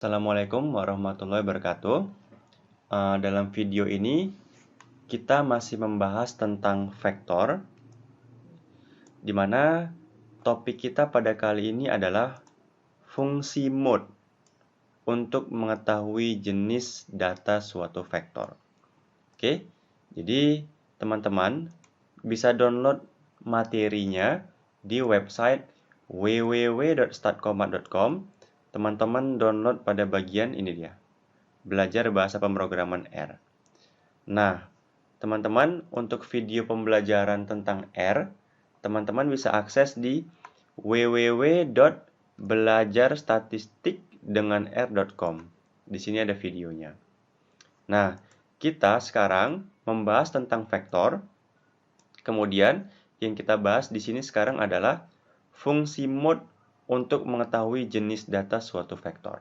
Assalamualaikum warahmatullahi wabarakatuh. Dalam video ini kita masih membahas tentang vektor, di mana topik kita pada kali ini adalah fungsi mode untuk mengetahui jenis data suatu vektor. Oke, jadi teman-teman bisa download materinya di website www.startkomat.com. Teman-teman download pada bagian ini dia. Belajar bahasa pemrograman R. Nah, teman-teman, untuk video pembelajaran tentang R, teman-teman bisa akses di www.belajarstatistikdenganr.com. Di sini ada videonya. Nah, kita sekarang membahas tentang vektor. Kemudian, yang kita bahas di sini sekarang adalah fungsi mode untuk mengetahui jenis data suatu vektor.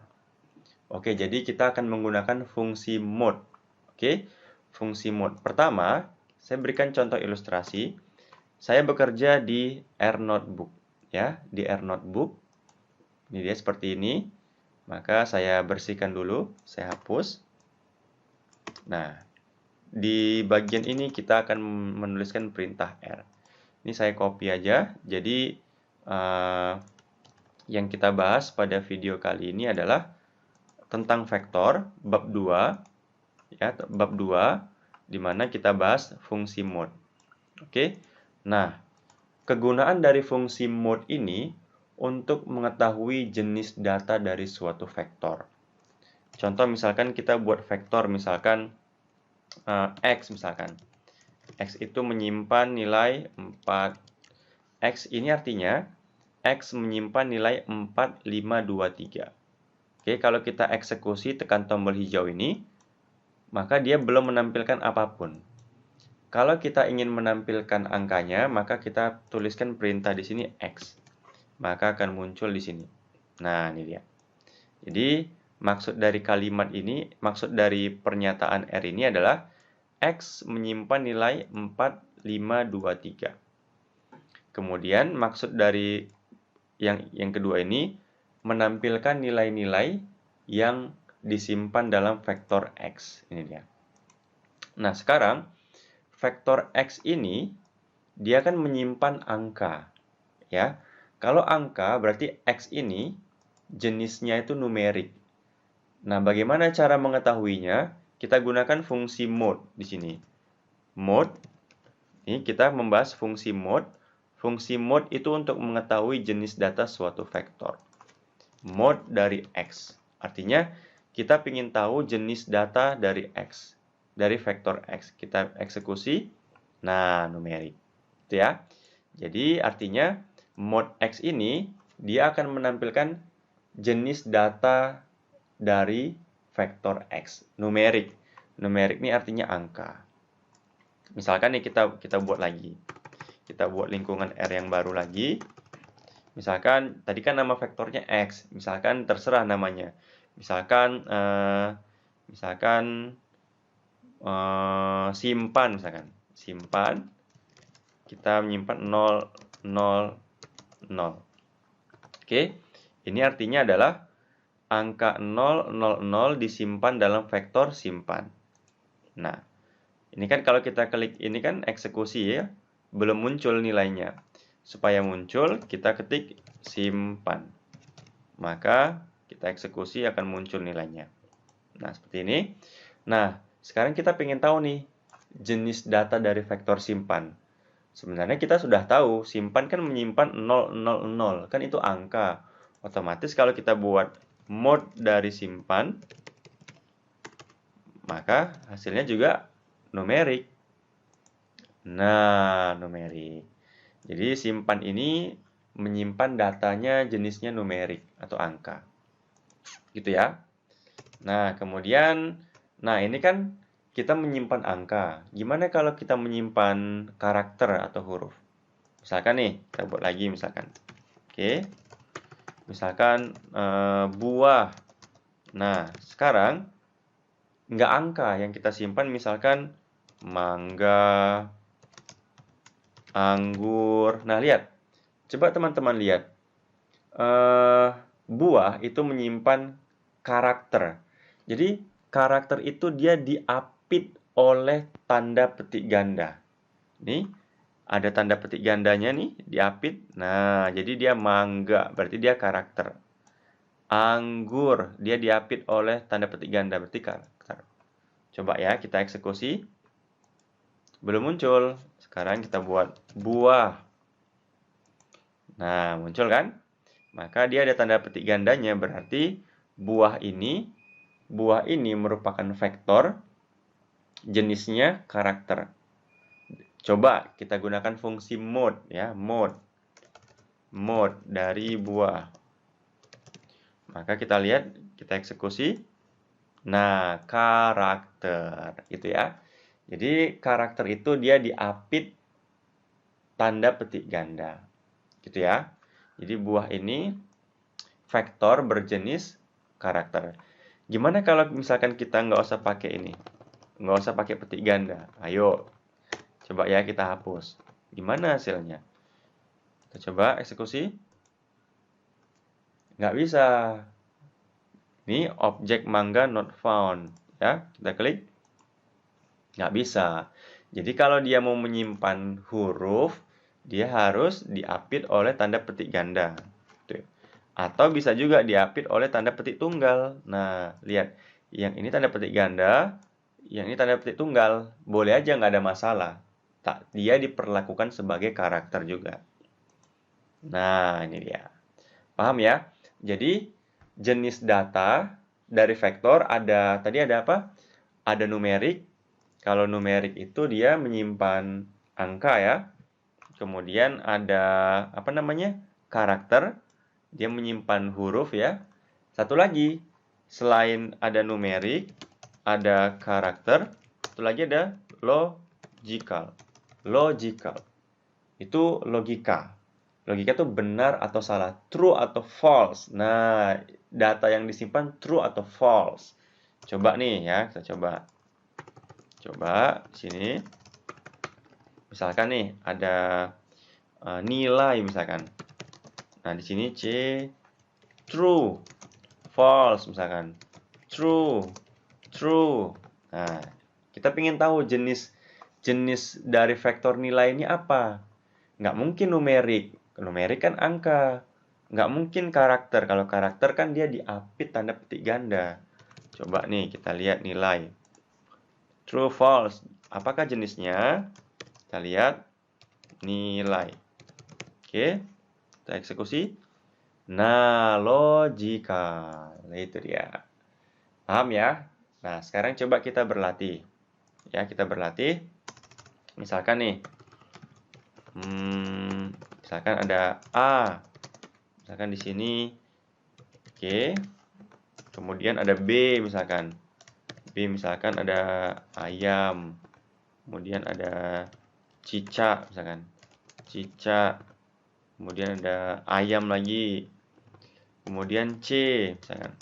Oke, jadi kita akan menggunakan fungsi mode. Oke, fungsi mode. Pertama, saya berikan contoh ilustrasi. Saya bekerja di R Notebook, ya, di R Notebook. Ini dia seperti ini. Maka saya bersihkan dulu, saya hapus. Nah, di bagian ini kita akan menuliskan perintah R. Ini saya copy aja. Jadi, yang kita bahas pada video kali ini adalah tentang vektor bab 2, ya, bab 2 di mana kita bahas fungsi mode. Oke. Nah, kegunaan dari fungsi mode ini untuk mengetahui jenis data dari suatu vektor. Contoh misalkan kita buat vektor misalkan X misalkan. X itu menyimpan nilai 4. X ini artinya X menyimpan nilai 4, 5, 2, 3. Oke, kalau kita eksekusi tekan tombol hijau ini, maka dia belum menampilkan apapun. Kalau kita ingin menampilkan angkanya, maka kita tuliskan perintah di sini X. Maka akan muncul di sini. Nah, ini dia. Jadi, maksud dari kalimat ini, maksud dari pernyataan R ini adalah X menyimpan nilai 4, 5, 2, 3. Kemudian, maksud dari yang kedua ini, menampilkan nilai-nilai yang disimpan dalam vektor X. Ini dia. Nah, sekarang vektor X ini dia akan menyimpan angka, ya. Kalau angka berarti X ini jenisnya itu numerik. Nah, bagaimana cara mengetahuinya? Kita gunakan fungsi mode di sini. Mode, ini kita membahas fungsi mode. Fungsi mode itu untuk mengetahui jenis data suatu vektor. Mode dari X. Artinya, kita ingin tahu jenis data dari X. Dari vektor X. Kita eksekusi. Nah, numerik. Itu ya. Jadi, artinya mode X ini, dia akan menampilkan jenis data dari vektor X. Numerik. Numerik ini artinya angka. Misalkan nih kita buat lagi. Kita buat lingkungan R yang baru lagi. Misalkan tadi kan nama vektornya X, misalkan terserah namanya. Misalkan simpan misalkan. Simpan kita menyimpan 0, 0, 0. Oke. Ini artinya adalah angka 0, 0, 0 disimpan dalam vektor simpan. Nah, ini kan kalau kita klik ini kan eksekusi ya, belum muncul nilainya. Supaya muncul, kita ketik simpan. Maka kita eksekusi akan muncul nilainya. Nah, seperti ini. Nah, sekarang kita ingin tahu nih, jenis data dari vektor simpan. Sebenarnya kita sudah tahu, simpan kan menyimpan 0, 0, 0. Kan itu angka. Otomatis kalau kita buat mode dari simpan, maka hasilnya juga numerik. Nah, numerik. Jadi simpan ini menyimpan datanya jenisnya numerik atau angka. Gitu ya. Nah, kemudian, nah ini kan kita menyimpan angka. Gimana kalau kita menyimpan karakter atau huruf? Misalkan nih, kita buat lagi misalkan. Oke. Misalkan buah. Nah, sekarang nggak angka yang kita simpan misalkan mangga, anggur. Nah, lihat. Coba teman-teman lihat. Buah itu menyimpan karakter. Jadi karakter itu dia diapit oleh tanda petik ganda. Nih, ada tanda petik gandanya nih, diapit. Nah, jadi dia mangga, berarti dia karakter. Anggur, dia diapit oleh tanda petik ganda, berarti karakter. Coba ya, kita eksekusi. Belum muncul. Sekarang kita buat buah. Nah, muncul kan? Maka dia ada tanda petik gandanya, berarti buah ini merupakan vektor, jenisnya karakter. Coba kita gunakan fungsi mode ya, mode dari buah. Maka kita lihat, kita eksekusi. Nah, karakter gitu ya. Jadi karakter itu dia diapit tanda petik ganda. Gitu ya. Jadi buah ini vektor berjenis karakter. Gimana kalau misalkan kita nggak usah pakai ini? Nggak usah pakai petik ganda. Ayo, coba ya kita hapus. Gimana hasilnya? Kita coba eksekusi. Nggak bisa. Ini objek mangga not found. Ya, kita klik. Nggak bisa. Jadi kalau dia mau menyimpan huruf, dia harus diapit oleh tanda petik ganda. Tuh. Atau bisa juga diapit oleh tanda petik tunggal. Nah, lihat. Yang ini tanda petik ganda, yang ini tanda petik tunggal. Boleh aja nggak ada masalah. Tak, dia diperlakukan sebagai karakter juga. Nah, ini dia. Paham ya? Jadi, jenis data dari vektor tadi ada apa? Ada numerik. Kalau numerik itu dia menyimpan angka ya. Kemudian ada apa namanya? Karakter. Dia menyimpan huruf ya. Satu lagi, selain ada numerik, ada karakter, satu lagi ada logical. Logical. Itu logika. Logika itu benar atau salah, true atau false. Nah, data yang disimpan true atau false. Coba nih ya, kita coba. Coba sini. Misalkan nih ada nilai misalkan. Nah, di sini C true, false misalkan. True, true. Nah, kita ingin tahu jenis dari vektor nilai ini apa. Nggak mungkin numerik. Numerik kan angka. Nggak mungkin karakter. Kalau karakter kan dia diapit tanda petik ganda. Coba nih kita lihat nilai. True, false. Apakah jenisnya? Kita lihat nilai. Oke, kita eksekusi. Nah, logikal. Itu dia. Paham ya? Nah, sekarang coba kita berlatih. Ya, kita berlatih. Misalkan nih. Misalkan ada A. Misalkan di sini. Oke. Kemudian ada B misalkan. B misalkan ada ayam. Kemudian ada cicak misalkan. Cicak. Kemudian ada ayam lagi. Kemudian C misalkan.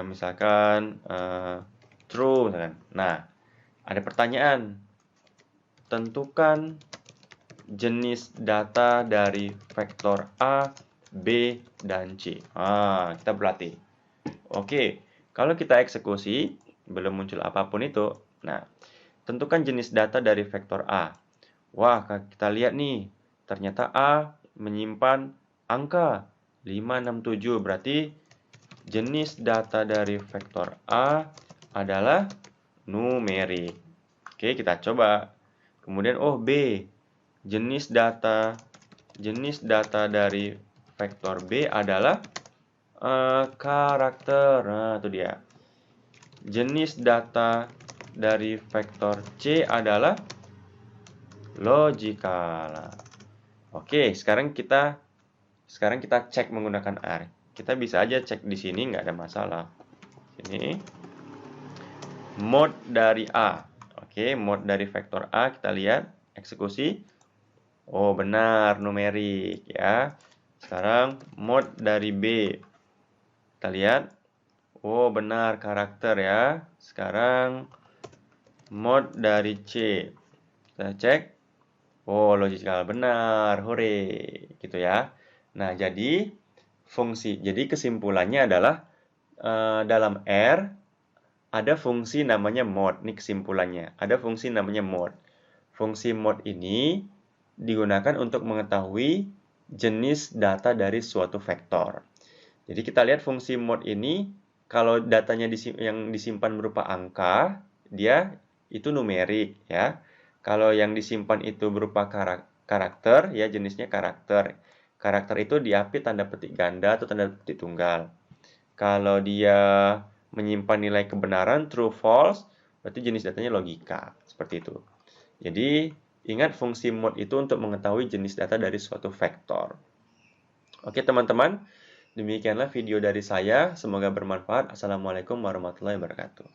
Misalkan true misalkan. Nah, ada pertanyaan. Tentukan jenis data dari vektor A, B, dan C. Kita berlatih. Oke, kalau kita eksekusi, belum muncul apapun itu. Nah, tentukan jenis data dari vektor A. Wah, kita lihat nih. Ternyata A menyimpan angka 567. Berarti jenis data dari vektor A adalah numerik. Oke, kita coba. Kemudian, B. Jenis data dari vektor B adalah karakter. Nah, itu dia. Jenis data dari vektor C adalah logikal. Oke, sekarang kita cek menggunakan R. Kita bisa aja cek di sini, nggak ada masalah. Ini mode dari A. Oke, mode dari vektor A kita lihat, eksekusi. Oh, benar, numerik ya. Sekarang mode dari B. Kita lihat. Oh, benar, karakter ya. Sekarang mode dari C. Kita cek. Oh, logical, benar. Hore. Gitu ya. Nah, jadi kesimpulannya adalah dalam R ada fungsi namanya mod. Ini kesimpulannya. Ada fungsi namanya mod. Fungsi mod ini digunakan untuk mengetahui jenis data dari suatu vektor. Jadi kita lihat fungsi mod ini, kalau datanya yang disimpan berupa angka, dia itu numerik ya. Kalau yang disimpan itu berupa karakter, ya jenisnya karakter. Karakter itu diapit tanda petik ganda atau tanda petik tunggal. Kalau dia menyimpan nilai kebenaran true false, berarti jenis datanya logika, seperti itu. Jadi ingat fungsi mod itu untuk mengetahui jenis data dari suatu vektor. Oke teman-teman, demikianlah video dari saya. Semoga bermanfaat. Assalamualaikum warahmatullahi wabarakatuh.